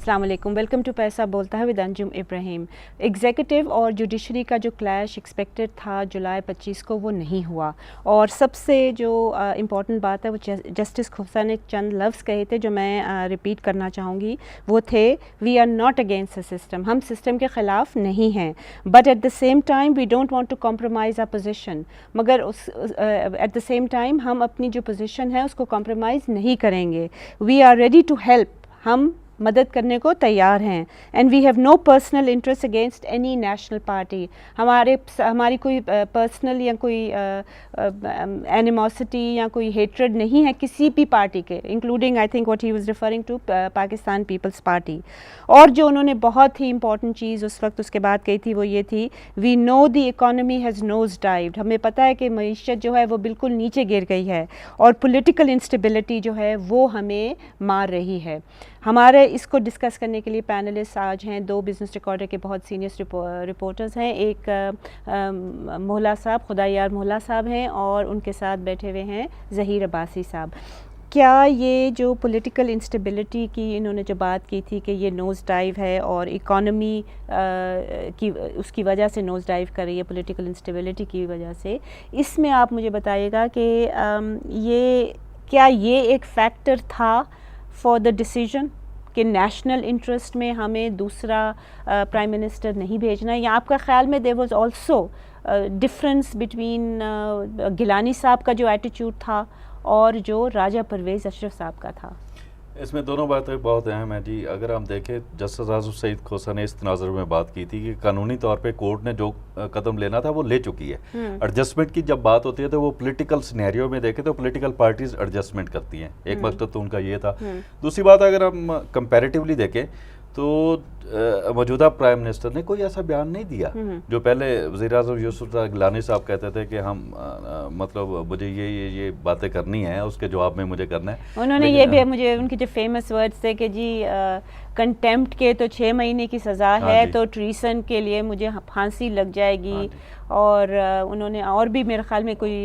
अस्सलाम वालेकुम, welcome to पैसा बोलता है विद अंजुम इब्राहिम। एग्जीक्यूटिव और जुडिशरी का जो क्लैश एक्सपेक्टेड था जुलाई 25 को, वो नहीं हुआ। और सबसे जो इम्पॉर्टेंट बात है, वो जस्टिस खुफसा ने चंद लफ्ज़ कहे थे जो मैं रिपीट करना चाहूँगी। वो थे, we are not against the system, हम सिस्टम के ख़िलाफ़ नहीं हैं, but at the same time we don't want to compromise our position. मगर उस एट द सेम टाइम हम अपनी जो पोजीशन है उसको कॉम्प्रोमाइज़ नहीं करेंगे। We are ready to help, हम मदद करने को तैयार हैं। And we have no personal interest against any national party. हमारी कोई पर्सनल या कोई एनिमोसिटी या कोई हेट्रेड नहीं है किसी भी पार्टी के, including I think what he was referring to Pakistan Peoples Party. और जो उन्होंने बहुत ही इंपॉर्टेंट चीज़ उस वक्त उसके बाद कही थी, वो ये थी, we know the economy has nosedived. हमें पता है कि मईशत जो है वो बिल्कुल नीचे गिर गई है और पॉलिटिकल इंस्टेबिलिटी जो है वो हमें मार रही है। हमारे इसको डिस्कस करने के लिए पैनलिस्ट आज हैं, दो बिज़नेस रिकॉर्डर के बहुत सीनियर रिपोर्टर्स हैं। एक मोहला साहब, खुदायार मोहला साहब हैं, और उनके साथ बैठे हुए हैं ज़हीर अब्बासी साहब। क्या ये जो पॉलिटिकल इंस्टेबिलिटी की इन्होंने जो बात की थी कि ये नोज़ डाइव है और इकॉनमी की उसकी वजह से नोज़ डाइव कर रही है, पॉलिटिकल इंस्टेबिलिटी की वजह से, इसमें आप मुझे बताइएगा कि ये एक फैक्टर था फॉर द डिसीजन कि नेशनल इंटरेस्ट में हमें दूसरा प्राइम मिनिस्टर नहीं भेजना है, या आपका ख्याल में there was also difference between Gilani साहब का जो एटीट्यूड था और जो राजा परवेज़ अशरफ साहब का था? इसमें दोनों बातें बहुत अहम हैं जी। अगर हम देखें, जस्टिस आज़म सईद खोसा ने इस तनाज़ुर में बात की थी कि कानूनी तौर पे कोर्ट ने जो कदम लेना था वो ले चुकी है। एडजस्टमेंट की जब बात होती है तो वो पॉलिटिकल सिनेरियो में देखें तो पॉलिटिकल पार्टीज एडजस्टमेंट करती हैं, एक मकसद तो उनका ये था। दूसरी बात, अगर हम कंपैरेटिवली देखें तो मौजूदा प्राइम मिनिस्टर ने कोई ऐसा बयान नहीं दिया जो पहले वज़ीर-ए-आज़म यूसुफ गिलानी साहब कहते थे कि हम मतलब मुझे ये बातें करनी है, उसके जवाब में मुझे करना है। उन्होंने ये भी, मुझे उनके जो फेमस वर्ड्स थे कि जी कंटेम्प्ट के तो 6 महीने की सज़ा है, तो ट्रीसन के लिए मुझे फांसी लग जाएगी। और उन्होंने और भी मेरे ख्याल में कोई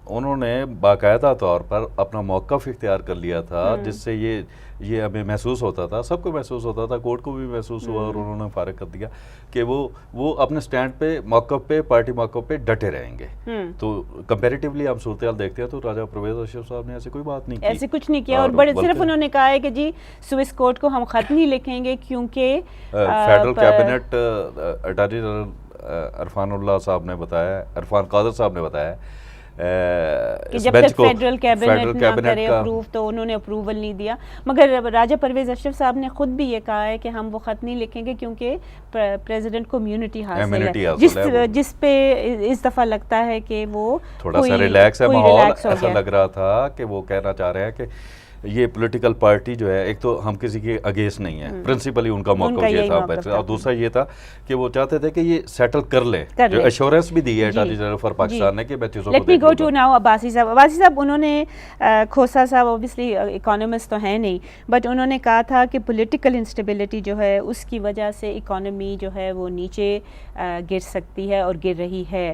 उन्होंने बाकायदा तौर पर अपना मौक़िफ़ इख्तियार कर लिया था, जिससे ये हमें महसूस होता था, सबको महसूस होता था, कोर्ट को भी महसूस हुआ, और उन्होंने फारिग कर दिया कि वो अपने स्टैंड पे, मौक़िफ़ पे, पार्टी मौक़िफ़ पे डटे रहेंगे। तो कंपैरेटिवली हम सूरत हाल देखते हैं तो राजा परवेज़ अशरफ साहब ने ऐसे कोई बात नहीं की, ऐसे कुछ नहीं किया। और बड़े सिर्फ उन्होंने कहा है कि जी स्विस कोर्ट को हम ख़त नहीं लिखेंगे क्योंकि federal cabinet attorney general Irfanullah साहब ने बताया, इरफान कादर साहब ने बताया कि जब तक फेडरल कैबिनेट ना करे अप्रूव, तो उन्होंने अप्रूवल नहीं दिया। मगर राजा परवेज़ अशरफ साहब ने खुद भी ये कहा है कि हम वो ख़त नहीं लिखेंगे क्योंकि प्रेसिडेंट को इम्यूनिटी हासिल है, जिस पे इस दफ़ा लगता है कि वो थोड़ा सा रिलैक्स है माहौल। ऐसा लग रहा था कि वो कहना चाह रहे हैं कि ये पॉलिटिकल पार्टी जो है, एक तो हम किसी के अगेंस्ट नहीं है, प्रिंसिपली उनका मौक़िफ़ ये था, और दूसरा ये था कि वो चाहते थे कि ये सेटल कर ले, जो एश्योरेंस भी दी है अटॉर्नी जनरल फॉर पाकिस्तान ने कि मैं चीज़ों को let me go to now Abbasi साहब। उन्होंने खोसा साहब ऑब्वियसली इकोनॉमिस्ट तो हैं नहीं, बट उन्होंने कहा था कि पॉलिटिकल इंस्टेबिलिटी जो है उसकी वजह से इकोनॉमी जो है वो नीचे गिर सकती है और गिर रही है।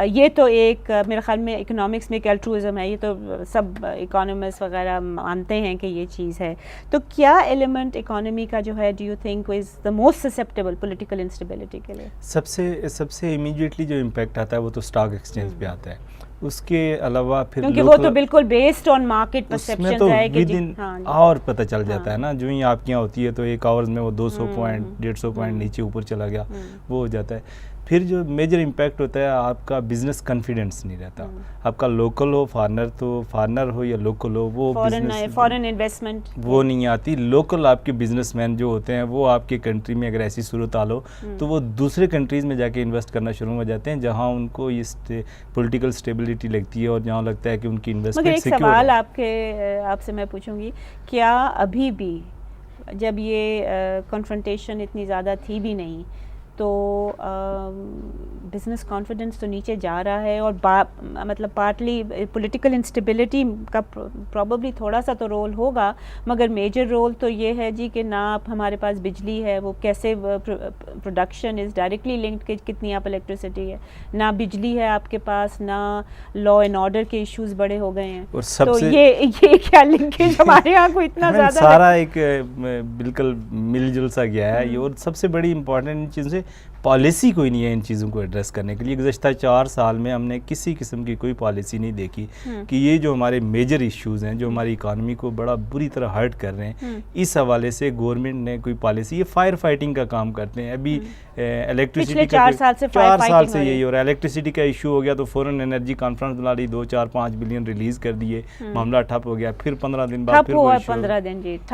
ये तो एक मेरे ख्याल में इकोनॉमिक्स में एक अल्ट्रुइज्म है, ये तो सब इकोनॉमिस्ट वगैरह मानते हैं कि ये चीज़ है। तो क्या एलिमेंट इकोनॉमी का जो है, do you think is the most susceptible political instability के लिए? सबसे इमीडिएटली जो इम्पैक्ट आता है वो तो स्टॉक एक्सचेंज पे आता है। उसके अलावा फिर क्योंकि वो तो बिल्कुल बेस्ड ऑन मार्केट परसेप्शन तो है कि और पता चल जाता है ना, जो ही आपके यहाँ होती है तो एक आवर्स में वो 200 पॉइंट 150 पॉइंट नीचे ऊपर चला गया, वो हो जाता है। फिर जो मेजर इम्पैक्ट होता है, आपका बिजनेस कॉन्फिडेंस नहीं रहता। आपका लोकल हो, फॉरेनर हो या लोकल हो, वो फॉरेन इन्वेस्टमेंट वो नहीं आती। लोकल आपके बिजनेसमैन जो होते हैं वो आपके कंट्री में अगर ऐसी सूरत हाल हो तो वो दूसरे कंट्रीज़ में जाके इन्वेस्ट करना शुरू हो जाते हैं, जहाँ उनको ये पॉलिटिकल स्टेबिलिटी लगती है और जहाँ लगता है कि उनकी इन्वेस्टमेंट सिक्योर है। मगर एक सवाल आपसे मैं पूछूंगी, क्या अभी भी जब ये कॉन्फ्रंटेशन इतनी ज़्यादा थी भी नहीं, तो बिज़नेस कॉन्फिडेंस तो नीचे जा रहा है, और मतलब पार्टली पॉलिटिकल इंस्टेबिलिटी का प्रॉबली थोड़ा सा तो रोल होगा, मगर मेजर रोल तो ये है जी कि ना आप हमारे पास बिजली है, वो कैसे प्रोडक्शन इज़ डायरेक्टली लिंक्ड कि कितनी आप इलेक्ट्रिसिटी है, ना बिजली है आपके पास, ना लॉ एंड ऑर्डर के इश्यूज बड़े हो गए हैं। और तो ये क्या लिंकेज हमारे यहाँ को इतना ज़्यादा सारा एक बिल्कुल मिलजुल सा गया है ये। और सबसे बड़ी इंपॉर्टेंट इन चीज़ों से पॉलिसी कोई नहीं है इन चीज़ों को एड्रेस करने के लिए। गुज़श्ता 4 साल में हमने किसी किस्म की कोई पॉलिसी नहीं देखी कि ये जो हमारे मेजर इश्यूज़ हैं, जो हमारी इकानमी को बड़ा बुरी तरह हर्ट कर रहे हैं, इस हवाले से गवर्नमेंट ने कोई पॉलिसी, ये फायर फाइटिंग का काम करते हैं। अभी इलेक्ट्रिसिटी का 4 साल से यही हो रहा है। इलेक्ट्रिसिटी का इशू हो गया तो फ़ौरन एनर्जी कॉन्फ्रेंस बुला ली, 2-4-5 बिलियन रिलीज़ कर दिए, मामला ठप हो गया। फिर 15 दिन बाद फिर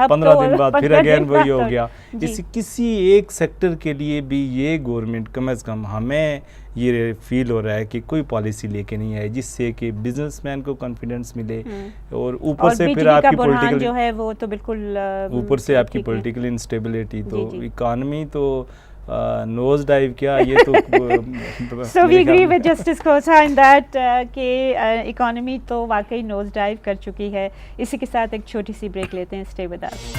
15 दिन बाद फिर अगेन वही हो गया। किसी एक सेक्टर के लिए भी ये गवर्नमेंट कम से कम हमें ये फील हो रहा है कि कोई पॉलिसी लेके नहीं आई जिससे कि बिजनेसमैन को कॉन्फिडेंस मिले, और ऊपर से फिर आपकी पॉलिटिकल जो है वो तो बिल्कुल ऊपर से आपकी पॉलिटिकल इंस्टेबिलिटी, तो इकोनॉमी तो नोज डाइव क्या, ये तो so we agree with justice Khosa in that कि इकोनॉमी तो वाकई नोज डाइव कर चुकी है। इसी के साथ एक छोटी सी ब्रेक लेते हैं। Stay with us.